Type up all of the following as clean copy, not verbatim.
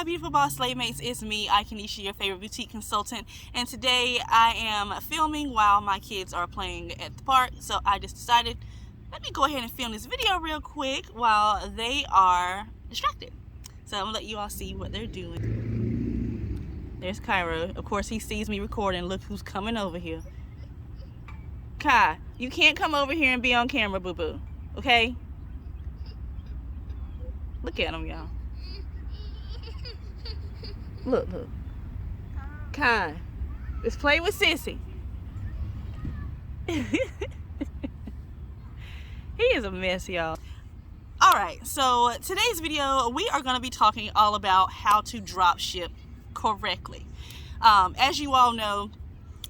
my beautiful boss slave mates, it's me, Ikenisha, your favorite boutique consultant, and today I am filming while my kids are playing at the park. So I just decided, let me go ahead and film this video real quick while they are distracted. So I'm gonna let you all see what they're doing. There's Cairo. Of course, he sees me recording. Look who's coming over here. Kai, you can't come over here and be on camera, boo-boo, okay? Look at him, y'all. Look. Kai, let's play with Sissy. He is a mess, y'all. Alright, so today's video, we are going to be talking all about how to drop ship correctly. As you all know,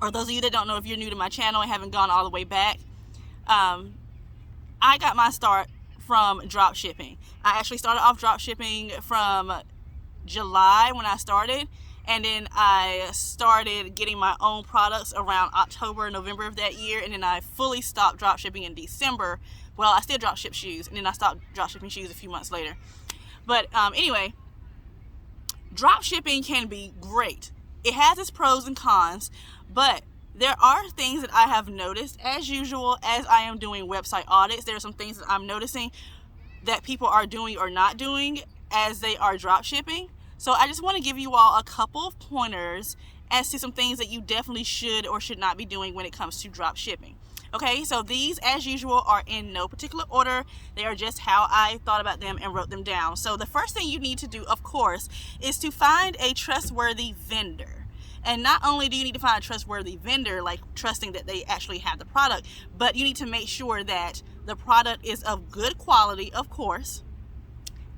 or those of you that don't know, if you're new to my channel and haven't gone all the way back, I got my start from drop shipping. I actually started off drop shipping from July when I started, and then I started getting my own products around October, November of that year, and then I fully stopped drop shipping in December. Well, I still drop ship shoes, and then I stopped drop shipping shoes a few months later. But anyway, drop shipping can be great. It has its pros and cons, but there are things that I have noticed, as usual, as I am doing website audits. There are some things that I'm noticing that people are doing or not doing as they are drop shipping. So I just want to give you all a couple of pointers as to some things that you definitely should or should not be doing when it comes to drop shipping. Okay, so these, as usual, are in no particular order. They are just how I thought about them and wrote them down. So the first thing you need to do, of course, is to find a trustworthy vendor. And not only do you need to find a trustworthy vendor, like trusting that they actually have the product, but you need to make sure that the product is of good quality, of course,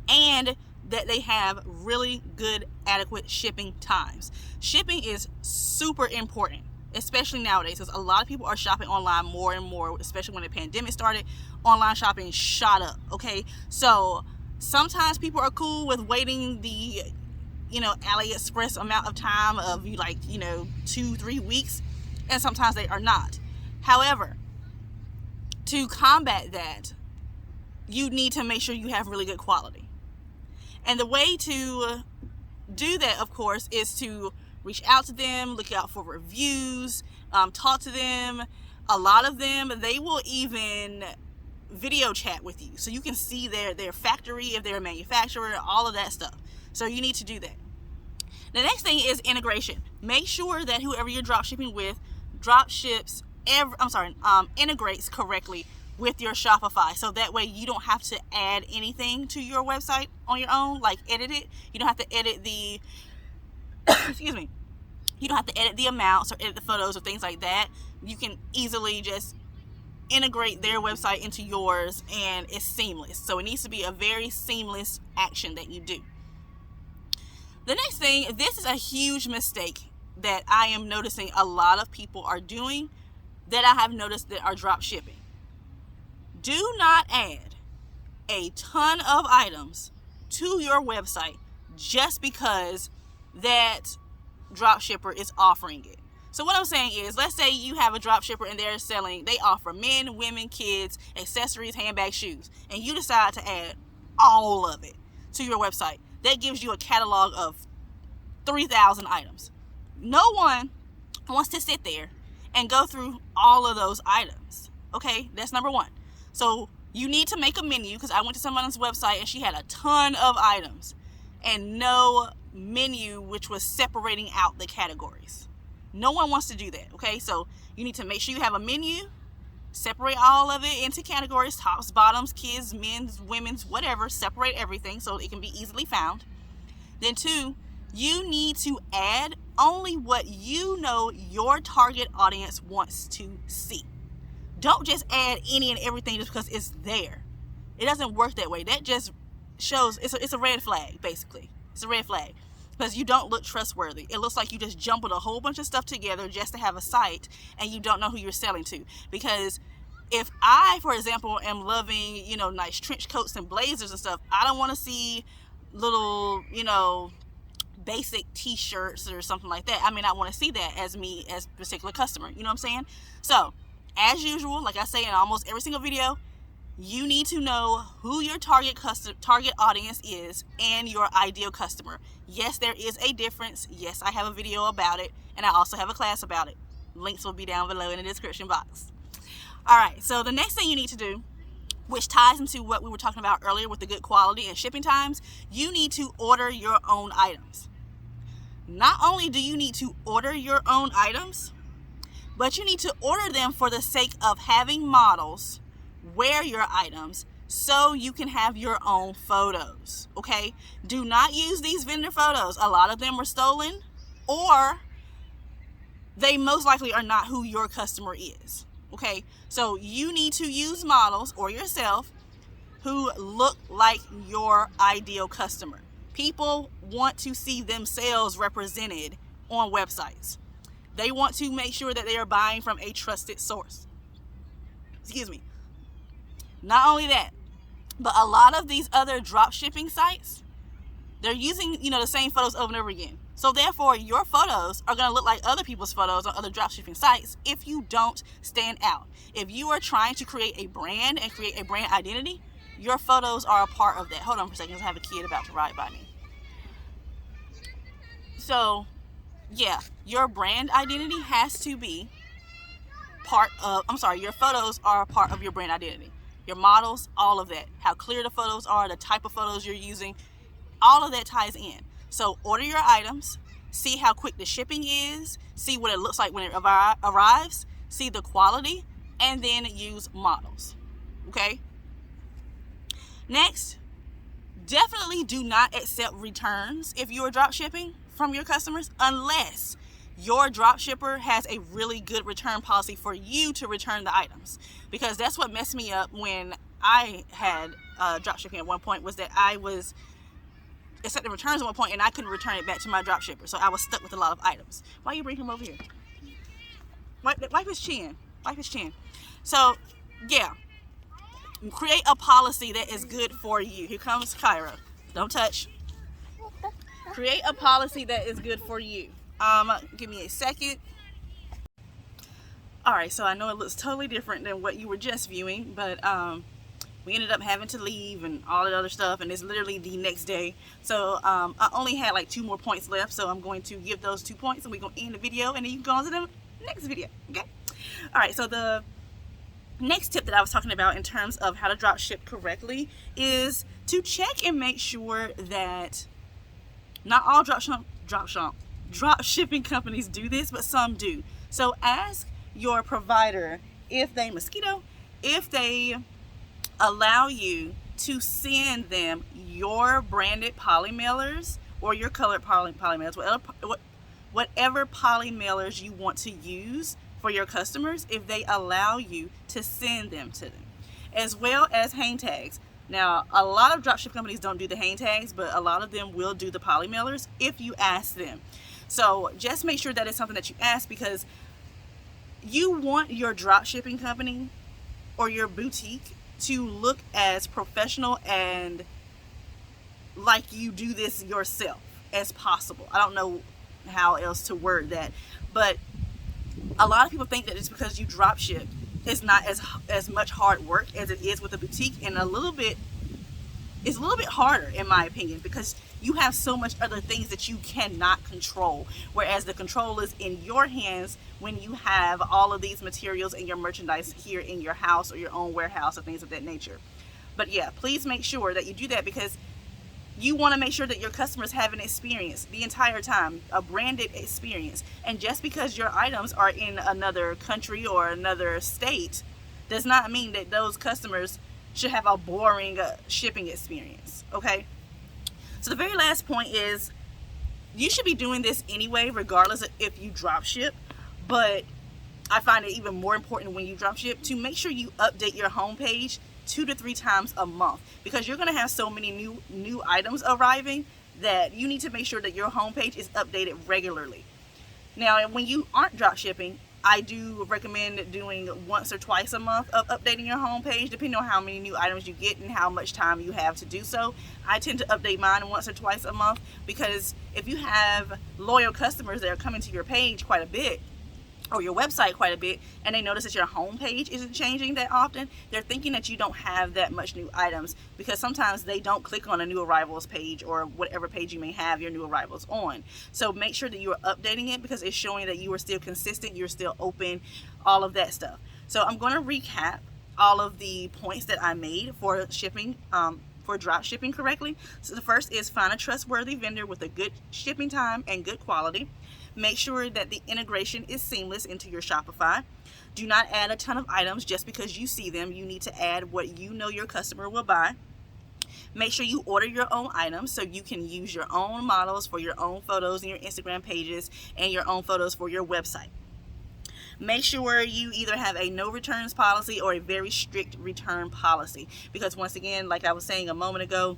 and that they have really good, adequate shipping times. Shipping is super important, especially nowadays, because a lot of people are shopping online more and more, especially when the pandemic started. Online shopping shot up, okay? So sometimes people are cool with waiting the AliExpress amount of time of 2-3 weeks, and sometimes they are not. However, to combat that, you need to make sure you have really good quality. And the way to do that, of course, is to reach out to them, look out for reviews, talk to them. A lot of them, they will even video chat with you, so you can see their factory, if they're a manufacturer, all of that stuff. So you need to do that. The next thing is integration. Make sure that whoever you're drop shipping with integrates correctly with your Shopify, so that way you don't have to add anything to your website on your own, like edit it. You don't have to edit the excuse me. You don't have to edit the amounts or edit the photos or things like that. You can easily just integrate their website into yours, and it's seamless. So it needs to be a very seamless action that you do. The next thing, this is a huge mistake that I am noticing a lot of people are doing, that I have noticed that are drop shipping. Do not add a ton of items to your website just because that drop shipper is offering it. So what I'm saying is, let's say you have a drop shipper and they offer men, women, kids, accessories, handbags, shoes, and you decide to add all of it to your website. That gives you a catalog of 3,000 items. No one wants to sit there and go through all of those items. Okay, that's number one. So you need to make a menu, because I went to someone's website and she had a ton of items and no menu which was separating out the categories. No one wants to do that, okay? So you need to make sure you have a menu, separate all of it into categories, tops, bottoms, kids, men's, women's, whatever. Separate everything so it can be easily found. Then two, you need to add only what you know your target audience wants to see. Don't just add any and everything just because it's there. It doesn't work that way. That just shows, it's a red flag, basically. It's a red flag, because you don't look trustworthy. It looks like you just jumbled a whole bunch of stuff together just to have a site, and you don't know who you're selling to. Because if I, for example, am loving, nice trench coats and blazers and stuff, I don't want to see little, basic t-shirts or something like that. I may not want to see that as me, as a particular customer. You know what I'm saying? So, as usual, like I say in almost every single video, You need to know who your target audience is and your ideal customer. Yes, there is a difference. Yes, I have a video about it, and I also have a class about it. Links will be down below in the description box. All right, so the next thing you need to do, which ties into what we were talking about earlier with the good quality and shipping times, you need to order your own items. Not only do you need to order your own items, but you need to order them for the sake of having models wear your items so you can have your own photos. Okay, do not use these vendor photos. A lot of them are stolen, or they most likely are not who your customer is. Okay, so you need to use models or yourself who look like your ideal customer. People want to see themselves represented on websites. They want to make sure that they are buying from a trusted source. Excuse me. Not only that, but a lot of these other drop shipping sites, they're using, the same photos over and over again. So therefore, your photos are going to look like other people's photos on other drop shipping sites if you don't stand out. If you are trying to create a brand and create a brand identity, your photos are a part of that. Hold on for a second, I have a kid about to ride by me. So, yeah, your brand identity has to be your photos are a part of your brand identity. Your models, all of that. How clear the photos are, the type of photos you're using, all of that ties in. So order your items, see how quick the shipping is, see what it looks like when it arrives, see the quality, and then use models. Okay? Next, definitely do not accept returns if you are drop shipping from your customers unless your drop shipper has a really good return policy for you to return the items. Because that's what messed me up when I had drop shipping at one point, was that I was accepting returns at one point and I couldn't return it back to my drop shipper. So I was stuck with a lot of items. Why you bring him over here? Wipe his chin. Wipe his chin. So, yeah. Create a policy that is good for you. Here comes Kyra. Don't touch. Create a policy that is good for you. Give me a second. Alright, so I know it looks totally different than what you were just viewing, but we ended up having to leave and all that other stuff, and it's literally the next day. So I only had like 2 more points left, so I'm going to give those 2 points and we're going to end the video, and then you can go on to the next video. Okay? Alright, so the next tip that I was talking about in terms of how to drop ship correctly is to check and make sure that not all drop shipping companies do this, but some do. So ask your provider if they allow you to send them your branded polymailers or your colored polymailers, whatever polymailers you want to use for your customers, if they allow you to send them to them, as well as hang tags. Now, a lot of dropship companies don't do the hang tags, but a lot of them will do the polymailers if you ask them. So just make sure that it's something that you ask, because you want your dropshipping company or your boutique to look as professional and like you do this yourself as possible. I don't know how else to word that, but a lot of people think that it's because you dropship, it's not as much hard work as it is with a boutique, and it's a little bit harder in my opinion, because you have so much other things that you cannot control, whereas the control is in your hands when you have all of these materials and your merchandise here in your house or your own warehouse or things of that nature. But yeah, please make sure that you do that, because you want to make sure that your customers have an experience the entire time, a branded experience. And just because your items are in another country or another state does not mean that those customers should have a boring shipping experience. Okay? So the very last point is, you should be doing this anyway, regardless of if you drop ship. But I find it even more important when you drop ship to make sure you update your homepage 2 to 3 times a month, because you're going to have so many new items arriving that you need to make sure that your homepage is updated regularly. Now, when you aren't drop shipping, I do recommend doing once or twice a month of updating your homepage, depending on how many new items you get and how much time you have to do so. I tend to update mine once or twice a month, because if you have loyal customers that are coming to your page quite a bit, or your website quite a bit, and they notice that your home page isn't changing that often, they're thinking that you don't have that much new items, because sometimes they don't click on a new arrivals page or whatever page you may have your new arrivals on. So make sure that you are updating it, because it's showing that you are still consistent, you're still open, all of that stuff. So I'm going to recap all of the points that I made for shipping, for drop shipping correctly. So the first is find a trustworthy vendor with a good shipping time and good quality. Make sure that the integration is seamless into your Shopify. Do not add a ton of items just because you see them. You need to add what you know your customer will buy. Make sure you order your own items so you can use your own models for your own photos in your Instagram pages and your own photos for your website. Make sure you either have a no returns policy or a very strict return policy, because once again, like I was saying a moment ago,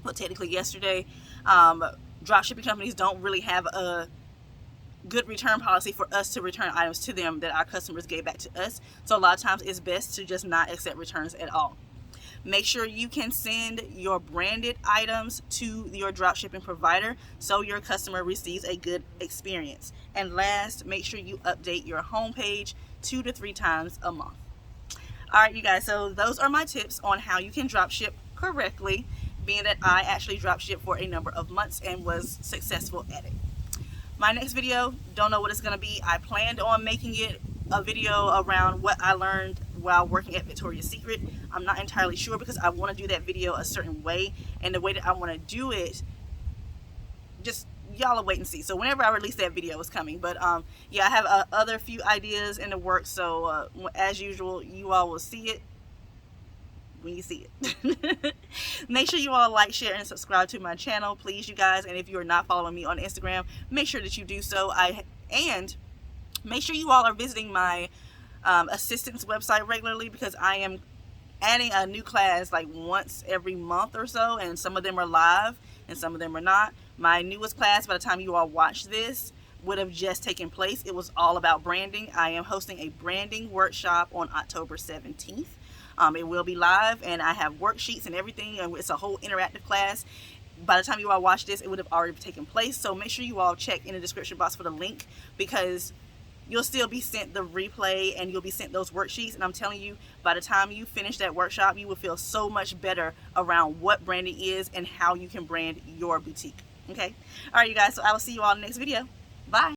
well, technically yesterday, dropshipping companies don't really have a good return policy for us to return items to them that our customers gave back to us. So a lot of times it's best to just not accept returns at all. Make sure you can send your branded items to your dropshipping provider so your customer receives a good experience. And last, make sure you update your homepage 2 to 3 times a month. All right, you guys, so those are my tips on how you can dropship correctly, being that I actually dropshipped for a number of months and was successful at it. My next video, don't know what it's going to be. I planned on making it a video around what I learned while working at Victoria's Secret. I'm not entirely sure, because I want to do that video a certain way, and the way that I want to do it, just y'all will wait and see. So whenever I release that video, it's coming. But yeah, I have other few ideas in the works, so as usual, you all will see it when you see it. Make sure you all like, share, and subscribe to my channel, please, you guys. And if you are not following me on Instagram, make sure that you do so. And make sure you all are visiting my assistance website regularly, because I am adding a new class like once every month or so, and some of them are live and some of them are not. My newest class, by the time you all watch this, would have just taken place. It was all about branding. I am hosting a branding workshop on October 17th. It will be live, and I have worksheets and everything, and it's a whole interactive class. By the time you all watch this, it would have already taken place. So make sure you all check in the description box for the link, because you'll still be sent the replay and you'll be sent those worksheets. And I'm telling you, by the time you finish that workshop, you will feel so much better around what branding is and how you can brand your boutique. Okay? All right, you guys. So I will see you all in the next video. Bye.